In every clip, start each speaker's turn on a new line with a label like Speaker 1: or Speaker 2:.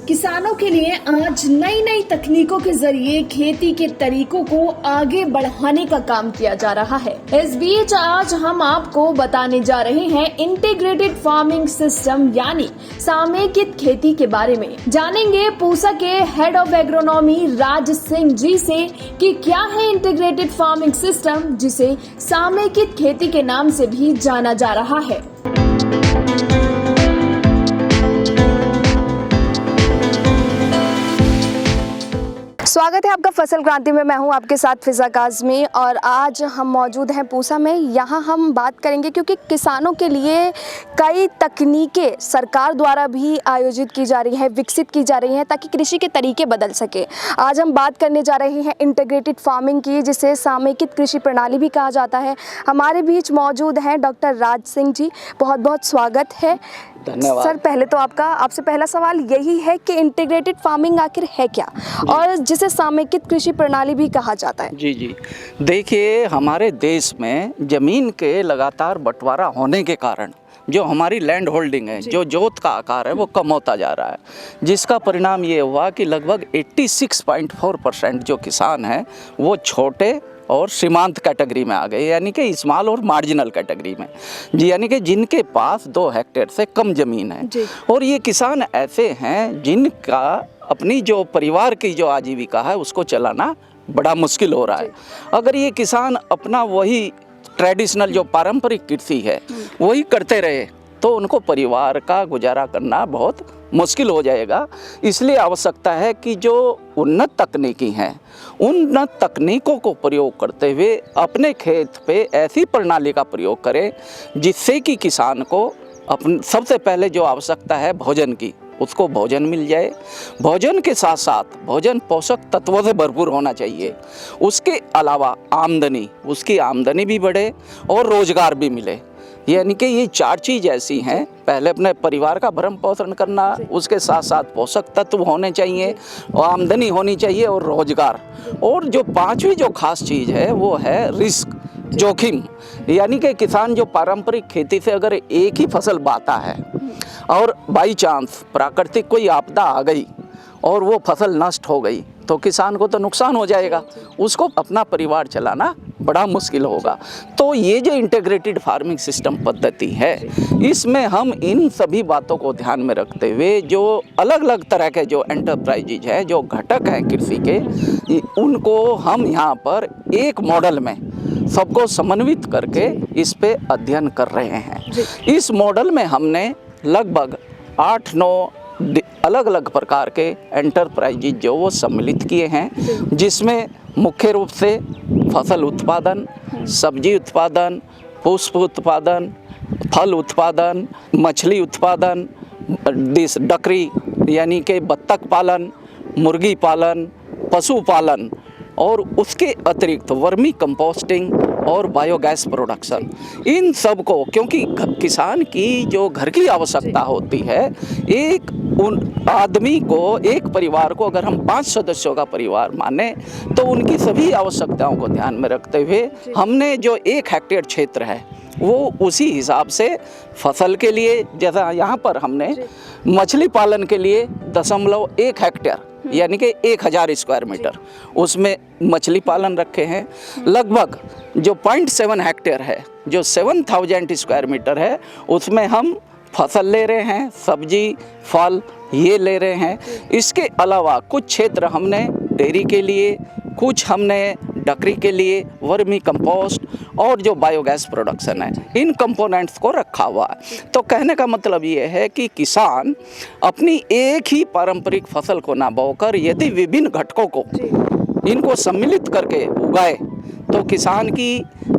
Speaker 1: किसानों के लिए आज नई नई तकनीकों के जरिए खेती के तरीकों को आगे बढ़ाने का काम किया जा रहा है। इस बीच आज हम आपको बताने जा रहे हैं इंटीग्रेटेड फार्मिंग सिस्टम यानी सामयिक खेती के बारे में। जानेंगे पूसा के head of agronomy Raj Singh ji से कि क्या है इंटीग्रेटेड फार्मिंग सिस्टम, जिसे सामयिक खेती के नाम से भी जाना जा रहा है। स्वागत है आपका फसल क्रांति में। मैं हूं आपके साथ फिजा काज़मी और आज हम मौजूद हैं पूसा में। यहां हम बात करेंगे क्योंकि किसानों के लिए कई तकनीकें सरकार द्वारा भी आयोजित की जा रही हैं, विकसित की जा रही हैं ताकि कृषि के तरीके बदल सके। आज हम बात करने जा रहे हैं इंटीग्रेटेड फार्मिंग की, जिसे सामयिक कृषि प्रणाली भी कहा जाता है। हमारे बीच मौजूद हैं डॉक्टर राज सिंह जी, बहुत बहुत स्वागत है।
Speaker 2: धन्यवाद
Speaker 1: सर, पहले तो आपसे पहला सवाल यही है कि इंटीग्रेटेड फार्मिंग आखिर है क्या, और जिसे सामयिक कृषि प्रणाली भी कहा जाता है।
Speaker 2: जी देखिए, हमारे देश में ज़मीन के लगातार बंटवारा होने के कारण जो हमारी लैंड होल्डिंग है, जो जोत का आकार है, वो कम होता जा रहा है, जिसका परिणाम ये हुआ कि लगभग 86.4% जो किसान हैं वो छोटे और सीमांत कैटेगरी में आ गए, यानी कि स्मॉल और मार्जिनल कैटेगरी में, यानी कि जिनके पास 2 हेक्टेयर से कम ज़मीन है। और ये किसान ऐसे हैं जिनका अपनी जो परिवार की जो आजीविका है उसको चलाना बड़ा मुश्किल हो रहा है। अगर ये किसान अपना वही ट्रेडिशनल जो पारंपरिक कृषि है वही करते रहे तो उनको परिवार का गुजारा करना बहुत मुश्किल हो जाएगा। इसलिए आवश्यकता है कि जो उन्नत तकनीकी हैं, उन्नत तकनीकों को प्रयोग करते हुए अपने खेत पे ऐसी प्रणाली का प्रयोग करें जिससे कि किसान को सबसे पहले जो आवश्यकता है भोजन की, उसको भोजन मिल जाए। भोजन के साथ साथ भोजन पोषक तत्वों से भरपूर होना चाहिए। उसके अलावा आमदनी, उसकी आमदनी भी बढ़े और रोजगार भी मिले। यानी कि ये 4 चीज़ ऐसी हैं, पहले अपने परिवार का भरण पोषण करना, उसके साथ साथ पोषक तत्व होने चाहिए, आमदनी होनी चाहिए और रोजगार। और जो 5वीं जो खास चीज़ है वो है रिस्क, जोखिम। यानी कि किसान जो पारंपरिक खेती से अगर एक ही फसल बाता है और बाई चांस प्राकृतिक कोई आपदा आ गई और वो फसल नष्ट हो गई तो किसान को तो नुकसान हो जाएगा, उसको अपना परिवार चलाना बड़ा मुश्किल होगा। तो ये जो इंटीग्रेटेड फार्मिंग सिस्टम पद्धति है, इसमें हम इन सभी बातों को ध्यान में रखते हुए जो अलग अलग तरह के जो एंटरप्राइजेज हैं, जो घटक हैं कृषि के, उनको हम यहाँ पर एक मॉडल में सबको समन्वित करके इस पे अध्ययन कर रहे हैं। इस मॉडल में हमने लगभग 8-9 अलग अलग प्रकार के एंटरप्राइजेज जो वो सम्मिलित किए हैं, जिसमें मुख्य रूप से फसल उत्पादन, सब्जी उत्पादन, पुष्प उत्पादन, फल उत्पादन, मछली उत्पादन, डकरी यानी कि बत्तख पालन, मुर्गी पालन, पशु पालन और उसके अतिरिक्त वर्मी कंपोस्टिंग और बायोगैस प्रोडक्शन, इन सब को, क्योंकि किसान की जो घर की आवश्यकता होती है, एक आदमी को, एक परिवार को अगर हम 5 सदस्यों का परिवार माने तो उनकी सभी आवश्यकताओं को ध्यान में रखते हुए हमने जो 1 हेक्टेयर क्षेत्र है वो उसी हिसाब से फसल के लिए, जैसा यहाँ पर हमने मछली पालन के लिए 0.1 हेक्टेयर यानी कि 1000 स्क्वायर मीटर उसमें मछली पालन रखे हैं। लगभग जो 0.7 हेक्टेयर है, जो 7000 स्क्वायर मीटर है, उसमें हम फसल ले रहे हैं, सब्जी फल ये ले रहे हैं। इसके अलावा कुछ क्षेत्र हमने डेयरी के लिए, कुछ हमने डकरी के लिए, वर्मी कंपोस्ट और जो बायोगैस प्रोडक्शन है, इन कंपोनेंट्स को रखा हुआ है। तो कहने का मतलब ये है कि किसान अपनी एक ही पारंपरिक फसल को ना बोकर यदि विभिन्न घटकों को इनको सम्मिलित करके उगाए तो किसान की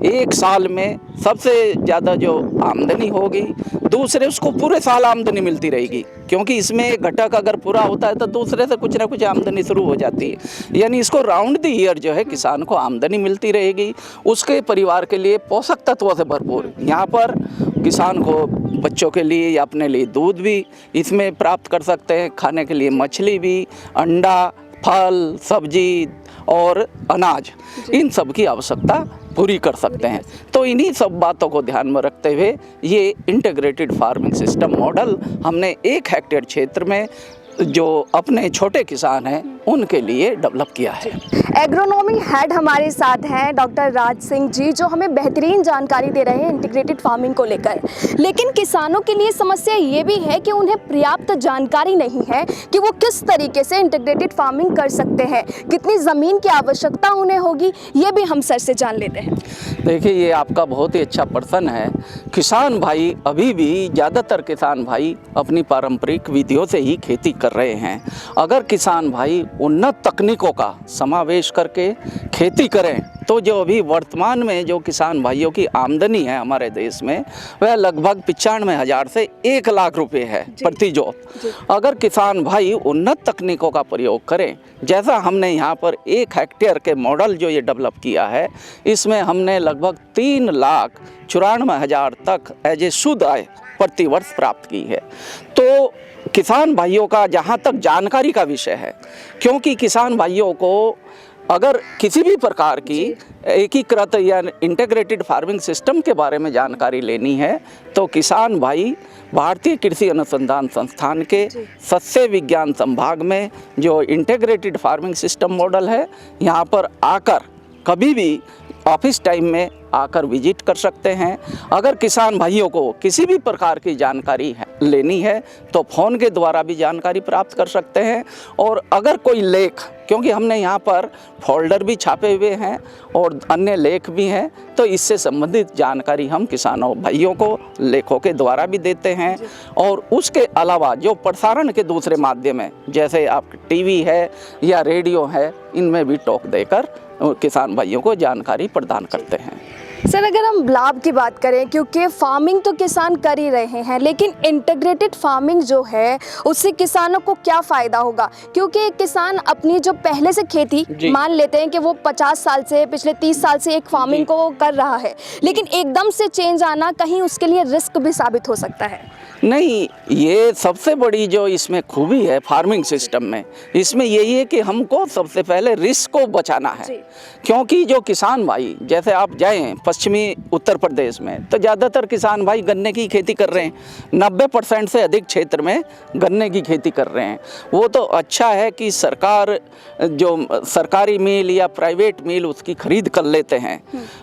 Speaker 2: एक साल में सबसे ज़्यादा जो आमदनी होगी, दूसरे उसको पूरे साल आमदनी मिलती रहेगी, क्योंकि इसमें एक घटक अगर पूरा होता है तो दूसरे से कुछ ना कुछ आमदनी शुरू हो जाती है। यानी इसको राउंड द ईयर जो है किसान को आमदनी मिलती रहेगी, उसके परिवार के लिए पोषक तत्वों से भरपूर। यहाँ पर किसान को बच्चों के लिए या अपने लिए दूध भी इसमें प्राप्त कर सकते हैं, खाने के लिए मछली भी, अंडा, फल, सब्जी और अनाज, इन सब की आवश्यकता पूरी कर सकते हैं। तो इन्हीं सब बातों को ध्यान में रखते हुए ये इंटीग्रेटेड फार्मिंग सिस्टम मॉडल हमने 1 हेक्टेयर क्षेत्र में जो अपने छोटे किसान हैं उनके लिए डेवलप किया है।
Speaker 1: एग्रोनॉमी हेड हमारे साथ हैं डॉक्टर राज सिंह जी, जो हमें बेहतरीन जानकारी दे रहे हैं इंटीग्रेटेड फार्मिंग को लेकर। लेकिन किसानों के लिए समस्या ये भी है कि उन्हें पर्याप्त जानकारी नहीं है कि वो किस तरीके से इंटीग्रेटेड फार्मिंग कर सकते हैं, कितनी ज़मीन की आवश्यकता उन्हें होगी, ये भी हम सर से जान लेते हैं।
Speaker 2: देखिए, ये आपका बहुत ही अच्छा प्रश्न है। किसान भाई अभी भी ज़्यादातर किसान भाई अपनी पारंपरिक विधियों से ही खेती कर रहे हैं। अगर किसान भाई उन्नत तकनीकों का समावेश करके खेती करें तो जो अभी वर्तमान में जो किसान भाइयों की आमदनी है हमारे देश में, वह लगभग 95,000 से 1 लाख रुपए है प्रति जॉब। अगर किसान भाई उन्नत तकनीकों का प्रयोग करें, जैसा हमने यहाँ पर 1 हेक्टेयर के मॉडल जो ये डेवलप किया है, इसमें हमने लगभग 3,94,000 तक एज ए शुद्ध आय प्रति वर्ष प्राप्त की है। तो किसान भाइयों का जहाँ तक जानकारी का विषय है, क्योंकि किसान भाइयों को अगर किसी भी प्रकार की एकीकृत या इंटीग्रेटेड फार्मिंग सिस्टम के बारे में जानकारी लेनी है तो किसान भाई भारतीय कृषि अनुसंधान संस्थान के सस्य विज्ञान संभाग में जो इंटीग्रेटेड फार्मिंग सिस्टम मॉडल है, यहाँ पर आकर कभी भी ऑफिस टाइम में आकर विजिट कर सकते हैं। अगर किसान भाइयों को किसी भी प्रकार की जानकारी लेनी है तो फ़ोन के द्वारा भी जानकारी प्राप्त कर सकते हैं। और अगर कोई लेख, क्योंकि हमने यहाँ पर फोल्डर भी छापे हुए हैं और अन्य लेख भी हैं, तो इससे संबंधित जानकारी हम किसानों भाइयों को लेखों के द्वारा भी देते हैं। और उसके अलावा जो प्रसारण के दूसरे माध्यम हैं, जैसे आप टीवी है या रेडियो है, इनमें भी टॉक देकर किसान भाइयों को जानकारी प्रदान करते हैं।
Speaker 1: सर, अगर हम लाभ की बात करें, क्योंकि फार्मिंग तो किसान कर ही रहे हैं, लेकिन इंटीग्रेटेड फार्मिंग जो है उससे किसानों को क्या फ़ायदा होगा? क्योंकि किसान अपनी जो पहले से खेती, मान लेते हैं कि वो 50 साल से, पिछले 30 साल से एक फार्मिंग को कर रहा है, लेकिन एकदम से चेंज आना कहीं उसके लिए रिस्क भी साबित हो सकता है।
Speaker 2: नहीं, ये सबसे बड़ी जो इसमें खूबी है फार्मिंग सिस्टम में, इसमें यही है कि हमको सबसे पहले रिस्क को बचाना है। क्योंकि जो किसान भाई, जैसे आप जाएं पश्चिमी उत्तर प्रदेश में, तो ज़्यादातर किसान भाई गन्ने की खेती कर रहे हैं। 90% से अधिक क्षेत्र में गन्ने की खेती कर रहे हैं। वो तो अच्छा है कि सरकार जो सरकारी मिल या प्राइवेट मिल उसकी खरीद कर लेते हैं।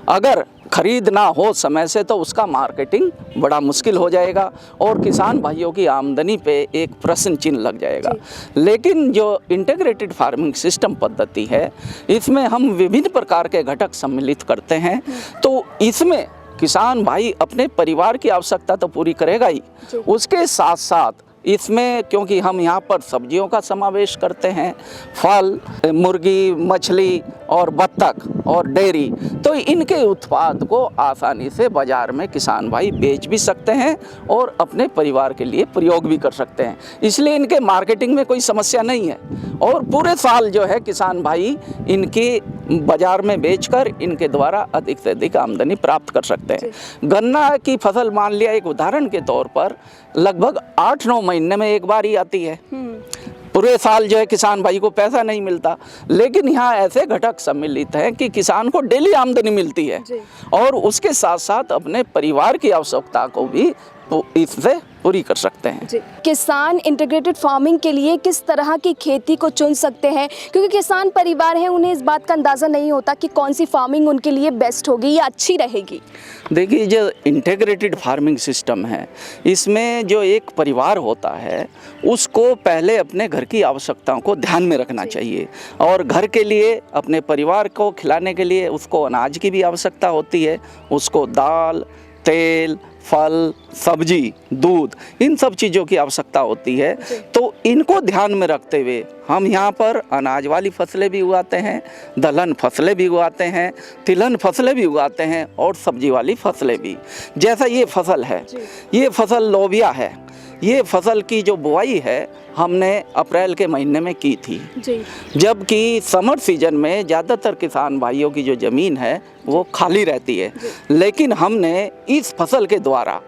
Speaker 2: अगर खरीद ना हो समय से तो उसका मार्केटिंग बड़ा मुश्किल हो जाएगा और किसान भाइयों की आमदनी पे एक प्रश्न चिन्ह लग जाएगा। लेकिन जो इंटीग्रेटेड फार्मिंग सिस्टम पद्धति है, इसमें हम विभिन्न प्रकार के घटक सम्मिलित करते हैं। तो इसमें किसान भाई अपने परिवार की आवश्यकता तो पूरी करेगा ही, उसके साथ साथ इसमें क्योंकि हम यहाँ पर सब्जियों का समावेश करते हैं, फल, मुर्गी, मछली और बत्तख और डेयरी, तो इनके उत्पाद को आसानी से बाज़ार में किसान भाई बेच भी सकते हैं और अपने परिवार के लिए प्रयोग भी कर सकते हैं। इसलिए इनके मार्केटिंग में कोई समस्या नहीं है और पूरे साल जो है किसान भाई इनकी बाज़ार में बेचकर इनके द्वारा अधिक से अधिक आमदनी प्राप्त कर सकते हैं। गन्ना की फसल मान लिया एक उदाहरण के तौर पर, लगभग 8-9 महीने में एक बार ही आती है। पूरे साल जो है किसान भाई को पैसा नहीं मिलता, लेकिन यहाँ ऐसे घटक सम्मिलित हैं कि किसान को डेली आमदनी मिलती है और उसके साथ साथ अपने परिवार की आवश्यकता को भी इससे पूरी कर सकते हैं।
Speaker 1: किसान इंटीग्रेटेड फार्मिंग के लिए किस तरह की खेती को चुन सकते हैं? क्योंकि किसान परिवार हैं, उन्हें इस बात का अंदाज़ा नहीं होता कि कौन सी फार्मिंग उनके लिए बेस्ट होगी या अच्छी रहेगी।
Speaker 2: देखिए, जो इंटीग्रेटेड फार्मिंग सिस्टम है, इसमें जो एक परिवार होता है उसको पहले अपने घर की आवश्यकताओं को ध्यान में रखना चाहिए और घर के लिए, अपने परिवार को खिलाने के लिए उसको अनाज की भी आवश्यकता होती है। उसको दाल, तेल, फल, सब्जी, दूध, इन सब चीज़ों की आवश्यकता होती है। तो इनको ध्यान में रखते हुए हम यहाँ पर अनाज वाली फसलें भी उगाते हैं, दलहन फसलें भी उगाते हैं, तिलहन फसलें भी उगाते हैं और सब्जी वाली फसलें भी। जैसा ये फसल है, ये फसल लोबिया है। ये फसल की जो बुआई है हमने अप्रैल के महीने में की थी, जबकि समर सीजन में ज़्यादातर किसान भाइयों की जो ज़मीन है वो खाली रहती है। लेकिन हमने इस फसल के द्वारा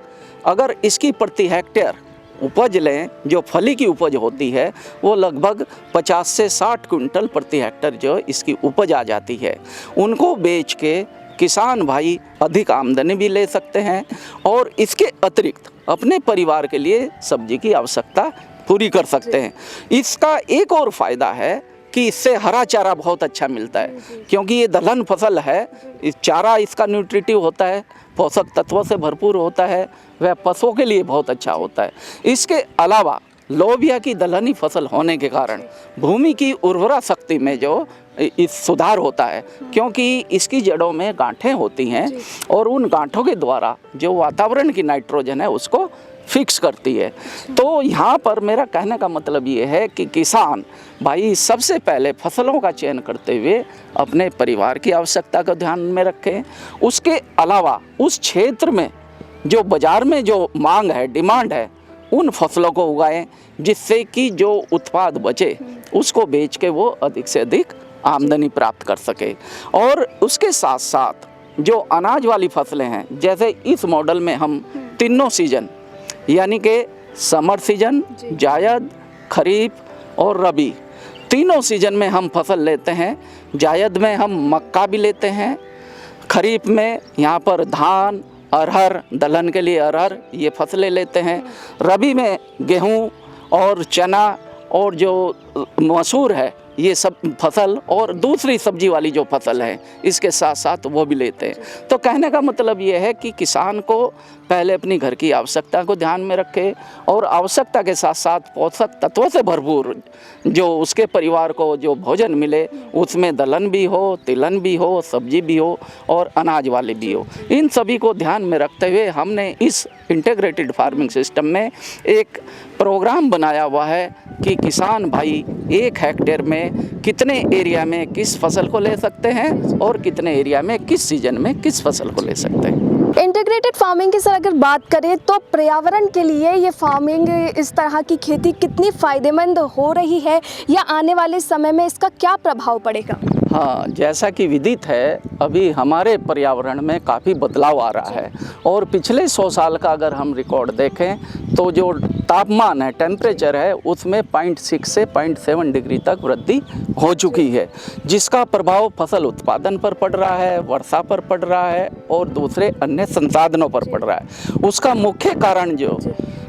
Speaker 2: अगर इसकी प्रति हेक्टेयर उपज लें, जो फली की उपज होती है वो लगभग 50 से 60 क्विंटल प्रति हेक्टेयर जो इसकी उपज आ जाती है। उनको बेच के किसान भाई अधिक आमदनी भी ले सकते हैं और इसके अतिरिक्त अपने परिवार के लिए सब्जी की आवश्यकता पूरी कर सकते हैं। इसका एक और फ़ायदा है कि इससे हरा चारा बहुत अच्छा मिलता है, क्योंकि ये दलहन फसल है। इस चारा इसका न्यूट्रिटिव होता है, पोषक तत्वों से भरपूर होता है, वह पशुओं के लिए बहुत अच्छा होता है। इसके अलावा लोबिया की दलहनी फसल होने के कारण भूमि की उर्वरा शक्ति में जो इस सुधार होता है, क्योंकि इसकी जड़ों में गांठें होती हैं और उन गांठों के द्वारा जो वातावरण की नाइट्रोजन है उसको फिक्स करती है। तो यहाँ पर मेरा कहने का मतलब ये है कि किसान भाई सबसे पहले फसलों का चयन करते हुए अपने परिवार की आवश्यकता को ध्यान में रखें। उसके अलावा उस क्षेत्र में जो बाज़ार में जो मांग है, डिमांड है, उन फसलों को उगाएं, जिससे कि जो उत्पाद बचे उसको बेच के वो अधिक से अधिक आमदनी प्राप्त कर सके। और उसके साथ साथ जो अनाज वाली फसलें हैं, जैसे इस मॉडल में हम तीनों सीजन यानी कि समर सीजन, जायद, खरीफ और रबी, तीनों सीजन में हम फसल लेते हैं। जायद में हम मक्का भी लेते हैं, खरीफ में यहाँ पर धान, अरहर, दलहन के लिए अरहर, ये फसलें लेते हैं। रबी में गेहूँ और चना और जो मसूर है ये सब फसल, और दूसरी सब्जी वाली जो फसल है इसके साथ साथ वो भी लेते हैं। तो कहने का मतलब ये है कि किसान को पहले अपनी घर की आवश्यकता को ध्यान में रखे और आवश्यकता के साथ साथ पोषक तत्वों से भरपूर जो उसके परिवार को जो भोजन मिले, उसमें दलहन भी हो, तिलहन भी हो, सब्जी भी हो और अनाज वाले भी हो। इन सभी को ध्यान में रखते हुए हमने इस इंटीग्रेटेड फार्मिंग सिस्टम में एक प्रोग्राम बनाया हुआ है कि किसान भाई 1 हेक्टेयर में कितने एरिया में किस फसल को ले सकते हैं और कितने एरिया में किस सीजन में किस फसल को ले सकते हैं।
Speaker 1: इंटीग्रेटेड फार्मिंग की सर अगर बात करें तो पर्यावरण के लिए ये फार्मिंग, इस तरह की खेती कितनी फ़ायदेमंद हो रही है या आने वाले समय में इसका क्या प्रभाव पड़ेगा?
Speaker 2: हाँ, जैसा कि विदित है अभी हमारे पर्यावरण में काफ़ी बदलाव आ रहा है और पिछले 100 साल का अगर हम रिकॉर्ड देखें तो जो तापमान है, टेम्परेचर है, उसमें 0.6 से 0.7 डिग्री तक वृद्धि हो चुकी है, जिसका प्रभाव फसल उत्पादन पर पड़ रहा है, वर्षा पर पड़ रहा है और दूसरे अन्य संसाधनों पर पड़ रहा है। उसका मुख्य कारण जो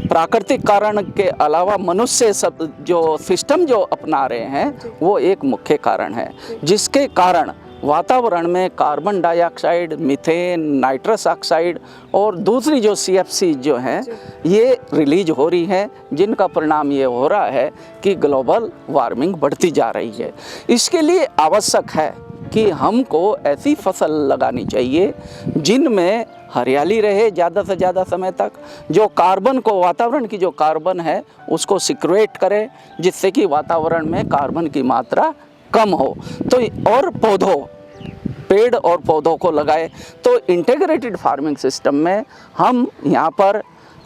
Speaker 2: प्राकृतिक कारण के अलावा मनुष्य सब जो सिस्टम जो अपना रहे हैं वो एक मुख्य कारण है, जिसके कारण वातावरण में carbon dioxide, methane, nitrous oxide और दूसरी जो CFC जो हैं ये रिलीज हो रही है, जिनका परिणाम ये हो रहा है कि ग्लोबल वार्मिंग बढ़ती जा रही है। इसके लिए आवश्यक है कि हमको ऐसी फसल लगानी चाहिए जिनमें हरियाली रहे ज़्यादा से ज़्यादा समय तक, जो कार्बन को, वातावरण की जो कार्बन है उसको सिक्रेट करे, जिससे कि वातावरण में कार्बन की मात्रा कम हो। तो और पेड़ और पौधों को लगाए। तो इंटीग्रेटेड फार्मिंग सिस्टम में हम यहाँ पर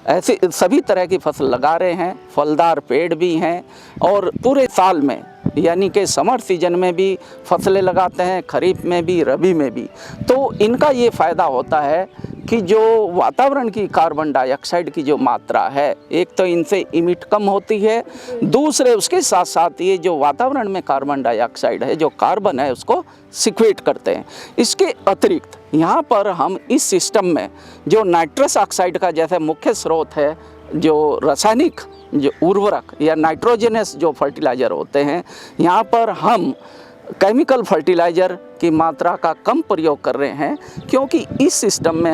Speaker 2: ऐसी सभी तरह की फसल लगा रहे हैं, फलदार पेड़ भी हैं और पूरे साल में यानी कि समर सीजन में भी फसलें लगाते हैं, खरीफ में भी, रबी में भी। तो इनका ये फ़ायदा होता है कि जो वातावरण की कार्बन डाइऑक्साइड की जो मात्रा है, एक तो इनसे इमिट कम होती है, दूसरे उसके साथ साथ ये जो वातावरण में कार्बन डाइऑक्साइड है, जो कार्बन है, उसको सिक्वेट करते हैं। इसके अतिरिक्त यहाँ पर हम इस सिस्टम में जो नाइट्रस ऑक्साइड का जैसे मुख्य स्रोत है, जो रासायनिक जो उर्वरक या नाइट्रोजनस जो फर्टिलाइज़र होते हैं, यहाँ पर हम केमिकल फर्टिलाइज़र की मात्रा का कम प्रयोग कर रहे हैं, क्योंकि इस सिस्टम में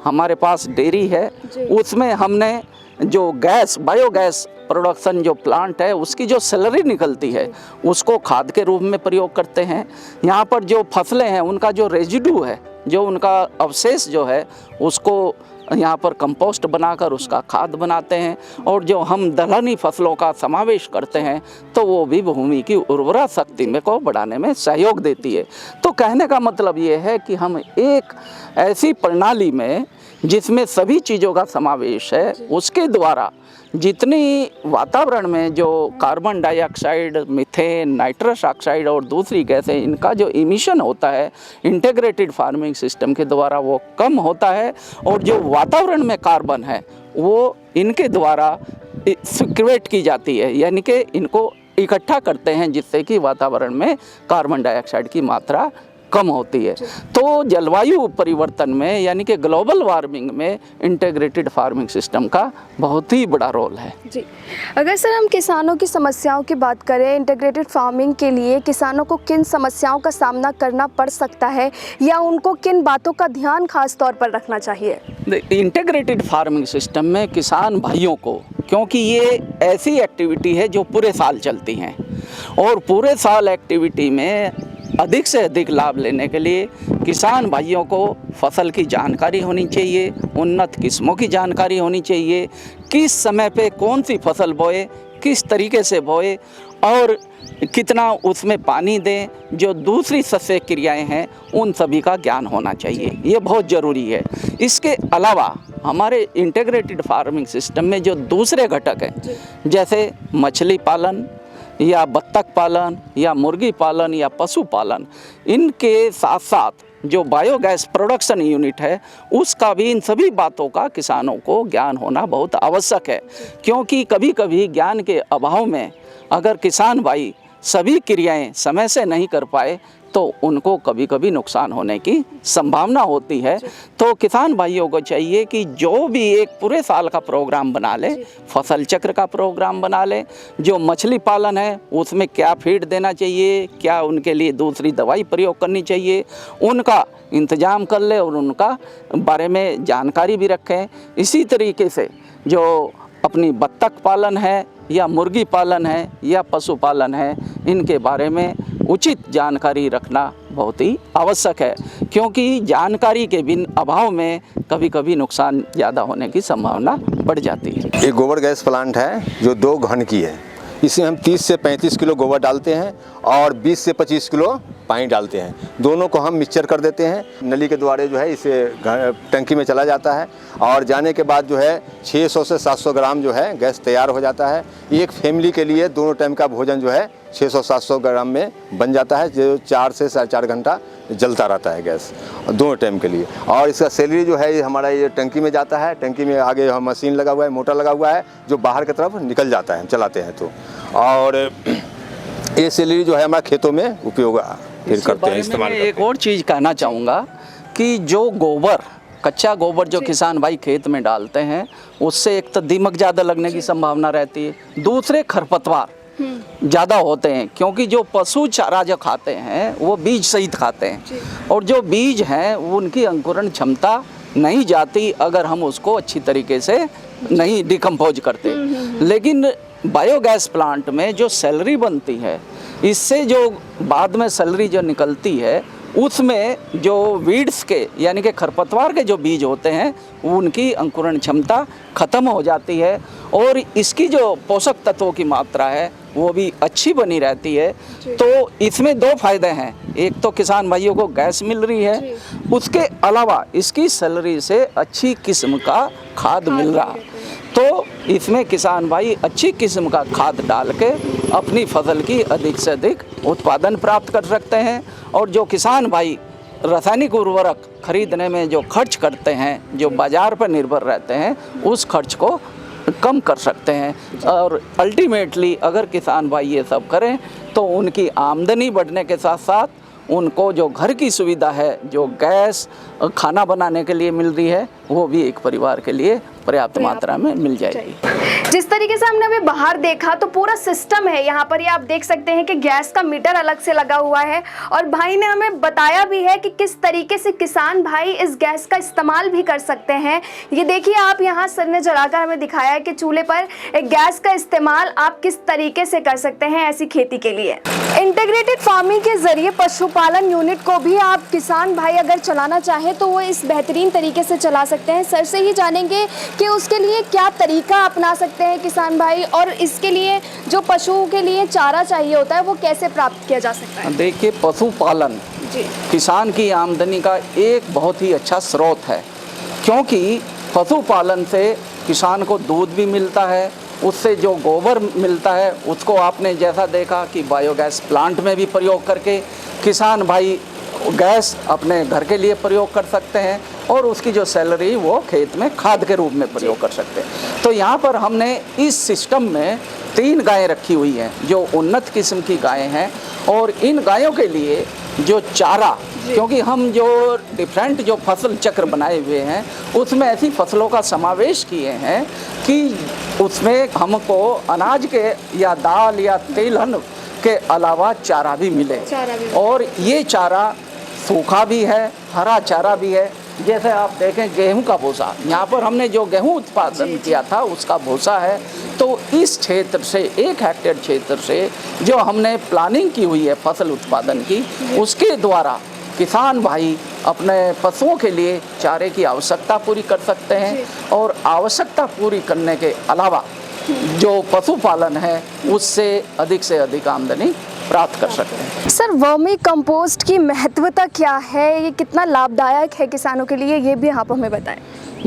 Speaker 2: हमारे पास डेयरी है, उसमें हमने जो गैस, बायोगैस प्रोडक्शन जो प्लांट है उसकी जो सैलरी निकलती है उसको खाद के रूप में प्रयोग करते हैं। यहाँ पर जो फसलें हैं उनका जो रेजिड्यू है, जो उनका अवशेष जो है, उसको यहाँ पर कंपोस्ट बनाकर उसका खाद बनाते हैं और जो हम दलहनी फसलों का समावेश करते हैं तो वो भी भूमि की उर्वरा शक्ति में को बढ़ाने में सहयोग देती है। तो कहने का मतलब ये है कि हम एक ऐसी प्रणाली में जिसमें सभी चीज़ों का समावेश है, उसके द्वारा जितनी वातावरण में जो carbon dioxide, methane, nitrous oxide और दूसरी गैसें, इनका जो इमिशन होता है इंटीग्रेटेड फार्मिंग सिस्टम के द्वारा वो कम होता है और जो वातावरण में कार्बन है वो इनके द्वारा सिक्वेट की जाती है, यानी कि इनको इकट्ठा करते हैं, जिससे कि वातावरण में कार्बन डाइऑक्साइड की मात्रा कम होती है। तो जलवायु परिवर्तन में यानी कि ग्लोबल वार्मिंग में इंटीग्रेटेड फार्मिंग सिस्टम का बहुत ही बड़ा रोल है।
Speaker 1: जी, अगर सर हम किसानों की समस्याओं की बात करें, इंटीग्रेटेड फार्मिंग के लिए किसानों को किन समस्याओं का सामना करना पड़ सकता है या उनको किन बातों का ध्यान खास तौर पर रखना चाहिए?
Speaker 2: इंटीग्रेटेड फार्मिंग सिस्टम में किसान भाइयों को, क्योंकि ये ऐसी एक्टिविटी है जो पूरे साल चलती हैं और पूरे साल एक्टिविटी में अधिक से अधिक लाभ लेने के लिए किसान भाइयों को फसल की जानकारी होनी चाहिए, उन्नत किस्मों की जानकारी होनी चाहिए, किस समय पे कौन सी फसल बोए, किस तरीके से बोए और कितना उसमें पानी दें, जो दूसरी सस्य क्रियाएं हैं उन सभी का ज्ञान होना चाहिए, ये बहुत ज़रूरी है। इसके अलावा हमारे इंटीग्रेटेड फार्मिंग सिस्टम में जो दूसरे घटक हैं जैसे मछली पालन या बत्तख पालन या मुर्गी पालन या पशु पालन, इनके साथ साथ जो बायोगैस प्रोडक्शन यूनिट है उसका भी, इन सभी बातों का किसानों को ज्ञान होना बहुत आवश्यक है। क्योंकि कभी कभी ज्ञान के अभाव में अगर किसान भाई सभी क्रियाएं समय से नहीं कर पाए तो उनको कभी कभी नुकसान होने की संभावना होती है। तो किसान भाइयों को चाहिए कि जो भी एक पूरे साल का प्रोग्राम बना ले, फसल चक्र का प्रोग्राम बना ले, जो मछली पालन है उसमें क्या फीड देना चाहिए, क्या उनके लिए दूसरी दवाई प्रयोग करनी चाहिए, उनका इंतजाम कर ले और उनका बारे में जानकारी भी रखें। इसी तरीके से जो अपनी बत्तख पालन है या मुर्गी पालन है या पशुपालन है, इनके बारे में उचित जानकारी रखना बहुत ही आवश्यक है, क्योंकि जानकारी के बिन अभाव में कभी कभी नुकसान ज़्यादा होने की संभावना बढ़ जाती है।
Speaker 3: एक गोबर गैस प्लांट है जो 2 घन की है। इसमें हम 30 से 35 किलो गोबर डालते हैं और 20 से 25 किलो पानी डालते हैं। दोनों को हम मिक्सचर कर देते हैं। नली के द्वारे जो है इसे टंकी में चला जाता है और जाने के बाद जो है 600 से 700 ग्राम जो है गैस तैयार हो जाता है। एक फैमिली के लिए दोनों टाइम का भोजन जो है 600-700 ग्राम में बन जाता है, जो 4 से 4.5 घंटा जलता रहता है गैस दोनों टाइम के लिए। और इसका सैलरी जो है हमारा ये टंकी में जाता है। टंकी में आगे मशीन लगा हुआ है, मोटर लगा हुआ है जो बाहर की तरफ निकल जाता है, चलाते हैं तो। और ये सैलरी जो है हमारे खेतों में उपयोग फिर करते हैं, इस्तेमाल करते हैं।
Speaker 2: एक और चीज़ कहना चाहूँगा कि जो गोबर, कच्चा गोबर जो किसान भाई खेत में डालते हैं उससे एक तो दीमक ज़्यादा लगने की संभावना रहती है, दूसरे खरपतवार ज़्यादा होते हैं, क्योंकि जो पशु चारा जो खाते हैं वो बीज सहित खाते हैं और जो बीज हैं उनकी अंकुरण क्षमता नहीं जाती अगर हम उसको अच्छी तरीके से नहीं डिकम्पोज करते। लेकिन बायोगैस प्लांट में जो सैलरी बनती है, इससे जो बाद में सैलरी जो निकलती है उसमें जो वीड्स के यानी कि खरपतवार के जो बीज होते हैं उनकी अंकुरण क्षमता ख़त्म हो जाती है और इसकी जो पोषक तत्वों की मात्रा है वो भी अच्छी बनी रहती है। तो इसमें 2 फायदे हैं, एक तो किसान भाइयों को गैस मिल रही है, उसके अलावा इसकी सैलरी से अच्छी किस्म का खाद मिल रहा। तो इसमें किसान भाई अच्छी किस्म का खाद डाल के अपनी फसल की अधिक से अधिक उत्पादन प्राप्त कर सकते हैं। और जो किसान भाई रासायनिक उर्वरक खरीदने में जो खर्च करते हैं, जो बाज़ार पर निर्भर रहते हैं, उस खर्च को कम कर सकते हैं। और अल्टीमेटली अगर किसान भाई ये सब करें तो उनकी आमदनी बढ़ने के साथ साथ उनको जो घर की सुविधा है, जो गैस खाना बनाने के लिए मिल रही है, वो भी एक परिवार के लिए पर्याप्त मात्रा में मिल जाएगी।
Speaker 1: जिस तरीके से हमने अभी बाहर देखा तो पूरा सिस्टम है यहाँ पर, ये आप देख सकते हैं कि गैस का मीटर अलग से लगा हुआ है और भाई ने हमें बताया भी है कि किस तरीके से किसान भाई इस गैस का इस्तेमाल भी कर सकते हैं। ये देखिए आप यहाँ सर ने जलाकर हमें दिखाया है कि चूल्हे पर एक गैस का इस्तेमाल आप किस तरीके से कर सकते हैं ऐसी खेती के लिए। इंटीग्रेटेड फार्मिंग के जरिए पशुपालन यूनिट को भी आप किसान भाई अगर चलाना चाहें तो वो इस बेहतरीन तरीके से चला सकते हैं। सर से ही जानेंगे कि उसके लिए क्या तरीका अपना सकते हैं किसान भाई और इसके लिए जो पशुओं के लिए चारा चाहिए होता है वो कैसे प्राप्त किया जा सकता है।
Speaker 2: देखिए, पशुपालन किसान की आमदनी का एक बहुत ही अच्छा स्रोत है, क्योंकि पशुपालन से किसान को दूध भी मिलता है, उससे जो गोबर मिलता है उसको आपने जैसा देखा कि बायोगैस प्लांट में भी प्रयोग करके किसान भाई गैस अपने घर के लिए प्रयोग कर सकते हैं और उसकी जो सैलरी वो खेत में खाद के रूप में प्रयोग कर सकते हैं। तो यहाँ पर हमने इस सिस्टम में 3 गायें रखी हुई हैं जो उन्नत किस्म की गायें हैं और इन गायों के लिए जो चारा क्योंकि हम जो डिफरेंट जो फसल चक्र बनाए हुए हैं उसमें ऐसी फसलों का समावेश किए हैं कि उसमें हमको अनाज के या दाल या तेलहन के अलावा चारा भी मिले। और ये चारा सूखा भी है, हरा चारा भी है। जैसे आप देखें गेहूं का भूसा, यहाँ पर हमने जो गेहूं उत्पादन किया था उसका भूसा है। तो इस क्षेत्र से 1 हेक्टेयर क्षेत्र से जो हमने प्लानिंग की हुई है फसल उत्पादन की, उसके द्वारा किसान भाई अपने पशुओं के लिए चारे की आवश्यकता पूरी कर सकते हैं और आवश्यकता पूरी करने के अलावा जो पशुपालन है उससे से अधिक आमदनी प्राप्त कर सकते हैं।
Speaker 1: सर, वर्मी कंपोस्ट की महत्वता क्या है, ये कितना लाभदायक है किसानों के लिए, ये भी आप हमें बताएं।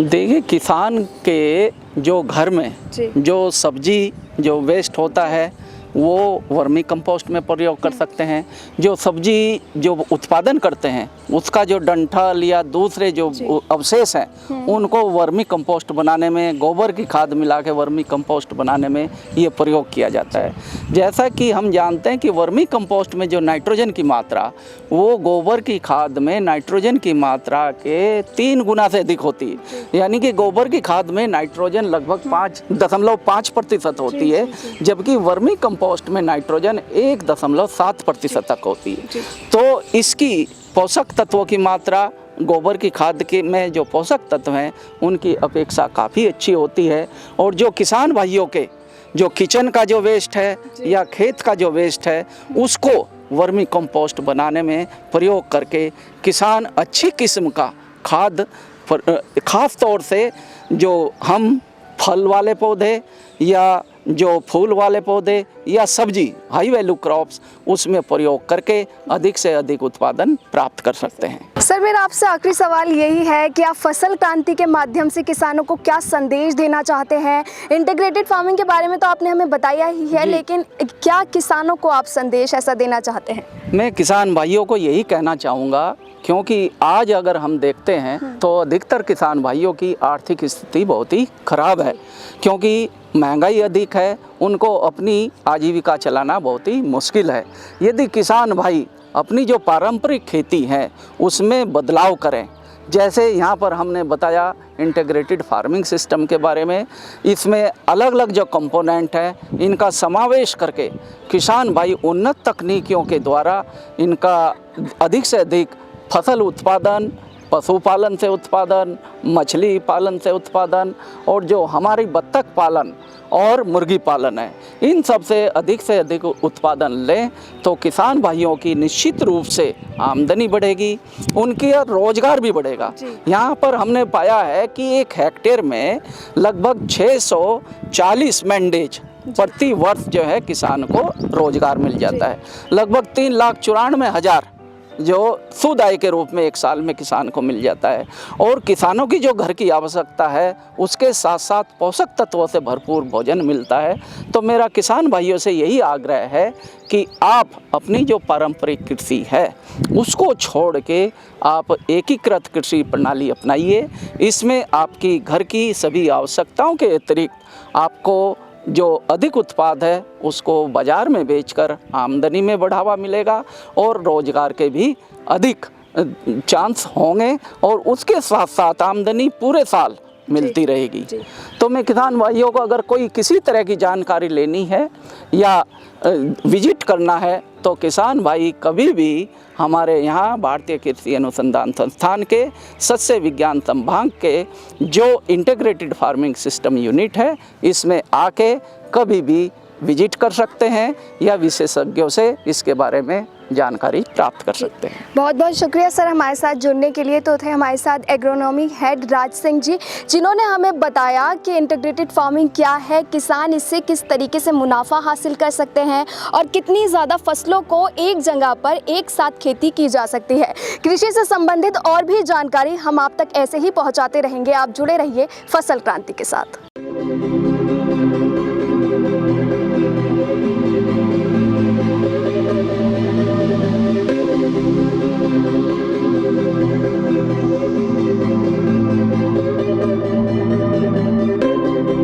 Speaker 2: देखिए, किसान के जो घर में जो सब्जी जो वेस्ट होता है वो वर्मी कंपोस्ट में प्रयोग कर सकते हैं। जो सब्जी जो उत्पादन करते हैं उसका जो डंठल या दूसरे जो अवशेष हैं उनको वर्मी कंपोस्ट बनाने में, गोबर की खाद मिला के वर्मी कंपोस्ट बनाने में ये प्रयोग किया जाता है। जैसा कि हम जानते हैं कि वर्मी कंपोस्ट में जो नाइट्रोजन की मात्रा वो गोबर की खाद में नाइट्रोजन की मात्रा के 3 गुना से अधिक होती है। यानी कि गोबर की खाद में नाइट्रोजन लगभग 5.5% होती है, जबकि वर्मी कंपोस्ट में नाइट्रोजन 1.7% तक होती है। तो इसकी पोषक तत्वों की मात्रा गोबर की खाद के में जो पोषक तत्व हैं उनकी अपेक्षा काफ़ी अच्छी होती है। और जो किसान भाइयों के जो किचन का जो वेस्ट है या खेत का जो वेस्ट है उसको वर्मी कंपोस्ट बनाने में प्रयोग करके किसान अच्छी किस्म का खाद, ख़ास तौर से जो हम फल वाले पौधे या जो फूल वाले पौधे या सब्जी हाई वैल्यू क्रॉप्स उसमें प्रयोग करके अधिक से अधिक उत्पादन प्राप्त कर सकते हैं।
Speaker 1: सर, मेरा आपसे आखिरी सवाल यही है कि आप फसल क्रांति के माध्यम से किसानों को क्या संदेश देना चाहते हैं। इंटीग्रेटेड फार्मिंग के बारे में तो आपने हमें बताया ही है, लेकिन क्या किसानों को आप संदेश ऐसा देना चाहते हैं?
Speaker 2: मैं किसान भाइयों को यही कहना चाहूँगा, क्योंकि आज अगर हम देखते हैं तो अधिकतर किसान भाइयों की आर्थिक स्थिति बहुत ही खराब है, क्योंकि महंगाई अधिक है, उनको अपनी आजीविका चलाना बहुत ही मुश्किल है। यदि किसान भाई अपनी जो पारंपरिक खेती है उसमें बदलाव करें, जैसे यहाँ पर हमने बताया इंटीग्रेटेड फार्मिंग सिस्टम के बारे में, इसमें अलग अलग जो कंपोनेंट हैं इनका समावेश करके किसान भाई उन्नत तकनीकियों के द्वारा इनका अधिक से अधिक फसल उत्पादन, पशुपालन से उत्पादन, मछली पालन से उत्पादन और जो हमारी बत्तख पालन और मुर्गी पालन है, इन सब से अधिक उत्पादन लें तो किसान भाइयों की निश्चित रूप से आमदनी बढ़ेगी, उनकी रोजगार भी बढ़ेगा। यहाँ पर हमने पाया है कि 1 हेक्टेयर में लगभग 640 मैंडेज प्रति वर्ष जो है किसान को रोजगार मिल जाता है। लगभग 3,94,000 जो शुद्ध आय के रूप में 1 साल में किसान को मिल जाता है। और किसानों की जो घर की आवश्यकता है उसके साथ साथ पोषक तत्वों से भरपूर भोजन मिलता है। तो मेरा किसान भाइयों से यही आग्रह है कि आप अपनी जो पारंपरिक कृषि है उसको छोड़ के आप एकीकृत कृषि प्रणाली अपनाइए। इसमें आपकी घर की सभी आवश्यकताओं के अतिरिक्त आपको जो अधिक उत्पाद है उसको बाज़ार में बेचकर आमदनी में बढ़ावा मिलेगा और रोज़गार के भी अधिक चांस होंगे और उसके साथ साथ आमदनी पूरे साल मिलती रहेगी। तो मैं किसान भाइयों को अगर कोई किसी तरह की जानकारी लेनी है या विजिट करना है तो किसान भाई कभी भी हमारे यहाँ भारतीय कृषि अनुसंधान संस्थान के सस्य विज्ञान संभाग के जो इंटीग्रेटेड फार्मिंग सिस्टम यूनिट है इसमें आके कभी भी विजिट कर सकते हैं या विशेषज्ञों से इसके बारे में जानकारी प्राप्त कर सकते हैं।
Speaker 1: बहुत बहुत शुक्रिया सर हमारे साथ जुड़ने के लिए। तो थे हमारे साथ एग्रोनॉमी हेड राज सिंह जी, जिन्होंने हमें बताया कि इंटीग्रेटेड फार्मिंग क्या है, किसान इससे किस तरीके से मुनाफा हासिल कर सकते हैं और कितनी ज़्यादा फसलों को एक जगह पर एक साथ खेती की जा सकती है। कृषि से संबंधित और भी जानकारी हम आप तक ऐसे ही पहुँचाते रहेंगे। आप जुड़े रहिए फसल क्रांति के साथ।